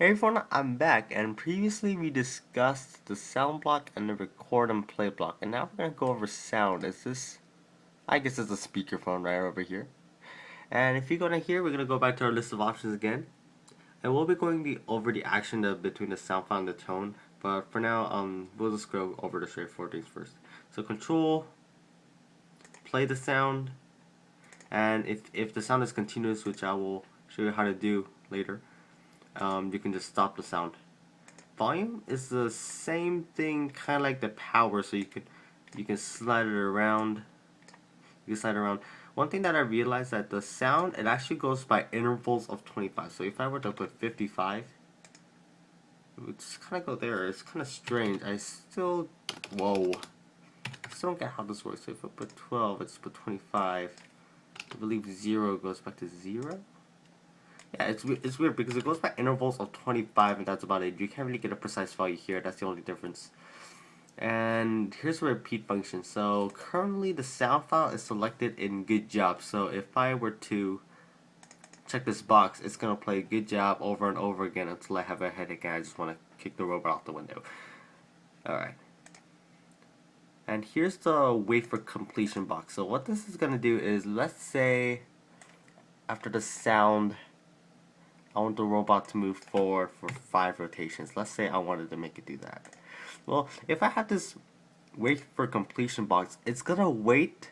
Hey everyone, I'm back, and previously we discussed the sound block and the record and play block, and now we're gonna go over sound. I guess it's a speakerphone right over here. And if you go to here, we're gonna go back to our list of options again, and we'll be going over the action between the sound file and the tone. But for now, we'll just go over the straightforward things first. So control, play the sound, and if the sound is continuous, which I will show you how to do later, you can just stop the sound. Volume is the same thing, kind of like the power, so you can slide it around. You can slide it around. One thing that I realized that the sound, it actually goes by intervals of 25. So if I were to put 55, it would just kind of go there. It's kind of strange. I still don't get how this works. So if I put 12, I just put 25. I believe 0 goes back to 0. Yeah, it's weird because it goes by intervals of 25 and that's about it. You can't really get a precise value here. That's the only difference. And here's the repeat function. So currently the sound file is selected in good job. So if I were to check this box, it's going to play good job over and over again until I have a headache and I just want to kick the robot out the window. Alright. And here's the wait for completion box. So what this is going to do is, let's say after the sound, I want the robot to move forward for 5 rotations. Let's say I wanted to make it do that. Well, if I have this wait for completion box, it's gonna wait.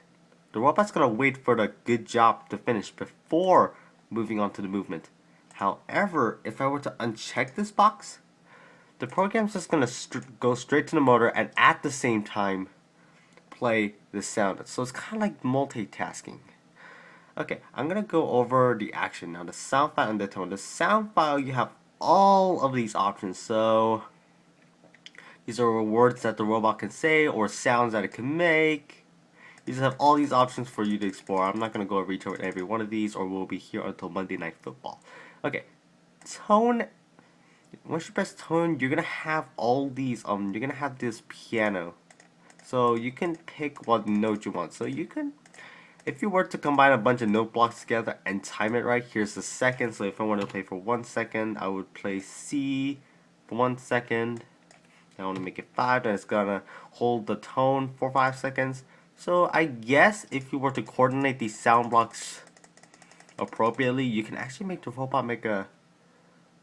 The robot's gonna wait for the good job to finish before moving on to the movement. However, if I were to uncheck this box, the program's just gonna go straight to the motor and at the same time play the sound. So it's kind of like multitasking. Okay, I'm gonna go over the action now. The sound file and the tone. The sound file, you have all of these options. So these are words that the robot can say or sounds that it can make. You just have all these options for you to explore. I'm not gonna go over each and every one of these, or we'll be here until Monday Night Football. Okay, tone. Once you press tone, you're gonna have all these. You're gonna have this piano. So you can pick what note you want. So you can. If you were to combine a bunch of note blocks together and time it right, here's the second. So if I want to play for 1 second, I would play C for 1 second. I want to make it 5, then it's gonna hold the tone for 5 seconds. So I guess if you were to coordinate these sound blocks appropriately, you can actually make the robot make a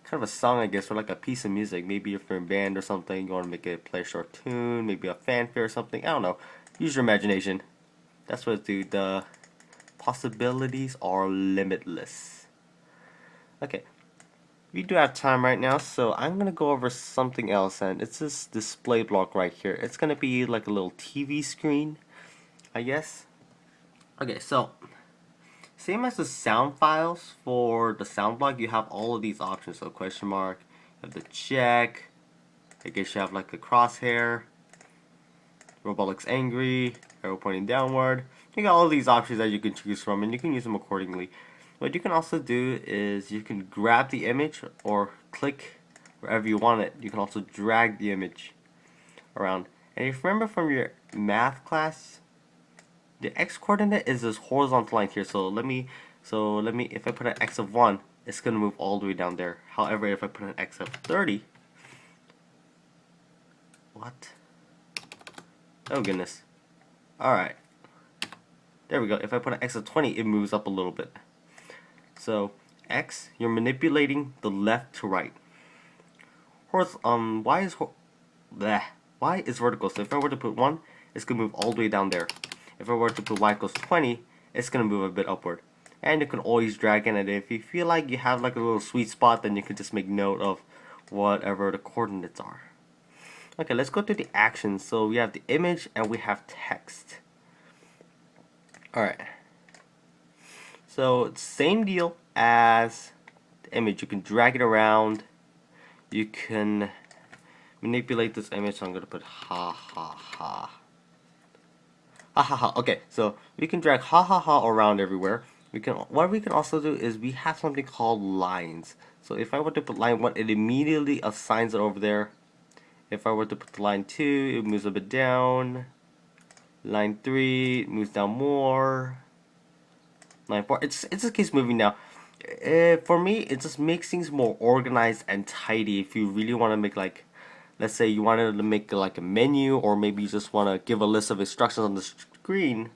kind of a song, I guess, or like a piece of music. Maybe if you're in a band or something, you want to make it play a short tune, maybe a fanfare or something. I don't know. Use your imagination. That's what it do. The possibilities are limitless. Okay, we do have time right now, so I'm gonna go over something else, and it's this display block right here. It's gonna be like a little TV screen, I guess. Okay, so same as the sound files for the sound block, you have all of these options. So question mark, you have the check. I guess you have like a crosshair. Robot looks angry, arrow pointing downward. You got all these options that you can choose from, and you can use them accordingly. What you can also do is you can grab the image or click wherever you want it. You can also drag the image around. And if you remember from your math class, the x coordinate is this horizontal line here. So let me if I put an x of 1, it's gonna move all the way down there. However, if I put an x of 30, what? Oh goodness. Alright. There we go. If I put an x of 20, it moves up a little bit. So x, you're manipulating the left to right. Y is vertical. So if I were to put 1, it's gonna move all the way down there. If I were to put y equals 20, it's gonna move a bit upward. And you can always drag in it. If you feel like you have like a little sweet spot, then you can just make note of whatever the coordinates are. Okay, let's go to the actions. So we have the image and we have text. Alright. So same deal as the image. You can drag it around. You can manipulate this image. So I'm going to put ha ha ha. Ha ha ha. Okay, so we can drag ha ha ha around everywhere. What we can also do is we have something called lines. So if I were to put line 1, it immediately assigns it over there. If I were to put the line 2, it moves a bit down. Line 3 moves down more. Line 4, it just keeps moving now. For me, it just makes things more organized and tidy. If you really want to make like, let's say you wanted to make like a menu, or maybe you just want to give a list of instructions on the screen,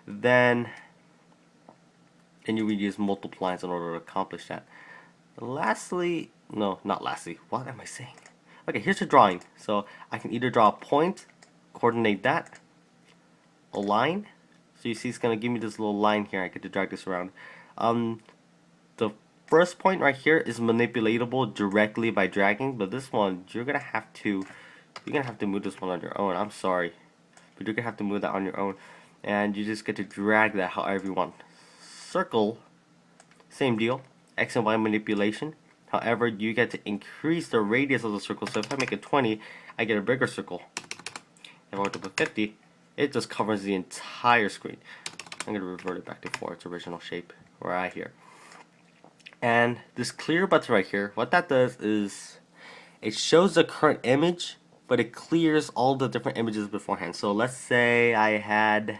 then you would use multiple lines in order to accomplish that. Lastly, no, not lastly. What am I saying? Okay, here's a drawing. So I can either draw a point, coordinate that, a line. So you see it's going to give me this little line here. I get to drag this around. The first point right here is manipulatable directly by dragging, but this one you're gonna have to move this one on your own. I'm sorry, but you're gonna have to move that on your own, and you just get to drag that however you want. Circle, same deal, X and Y manipulation. However, you get to increase the radius of the circle. So if I make it 20, I get a bigger circle. If I want to put 50, it just covers the entire screen. I'm gonna revert it back to its original shape right here. And this clear button right here, what that does is it shows the current image, but it clears all the different images beforehand. So let's say I had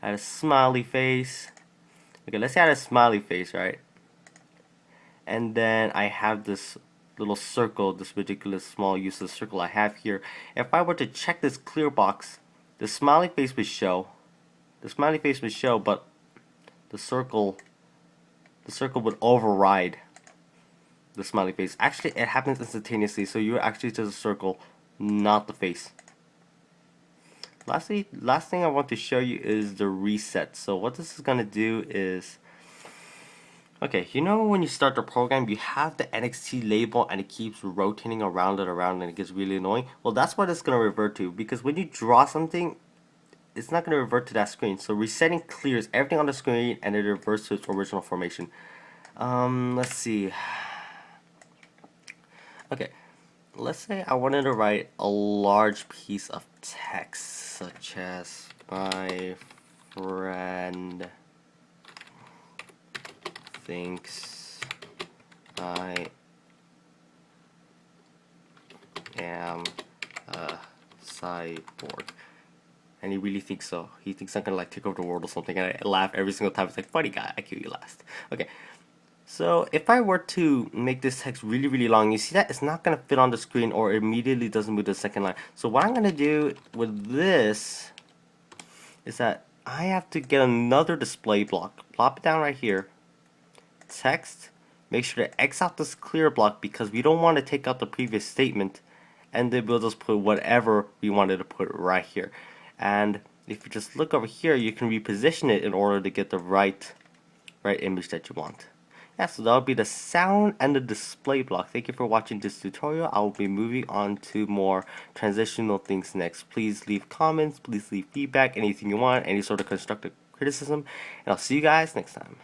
a smiley face. Okay, let's say I had a smiley face, right? And then I have this little circle, this ridiculous small useless circle I have here. If I were to check this clear box, the smiley face would show. But the circle would override the smiley face. Actually, it happens instantaneously, so you're actually just a circle, not the face. Last thing I want to show you is the reset. So what this is gonna do is, okay, you know when you start the program, you have the NXT label and it keeps rotating around and it gets really annoying. Well, that's what it's gonna revert to, because when you draw something, it's not going to revert to that screen. So resetting clears everything on the screen and it reverts to its original formation. Let's see. Okay, let's say I wanted to write a large piece of text, such as my friend thinks I am a cyborg. And he really thinks so. He thinks I'm gonna like take over the world or something, and I laugh every single time. It's like, funny guy, I kill you last. Okay, so if I were to make this text really, really long, you see that it's not gonna fit on the screen, or it immediately doesn't move to the second line. So what I'm gonna do with this is that I have to get another display block, plop it down right here, text, make sure to X out this clear block because we don't want to take out the previous statement, and then we'll just put whatever we wanted to put right here. And if you just look over here, you can reposition it in order to get the right image that you want. Yeah, so that'll be the sound and the display block. Thank you for watching this tutorial. I will be moving on to more transitional things next. Please leave comments, please leave feedback, anything you want, any sort of constructive criticism, and I'll see you guys next time.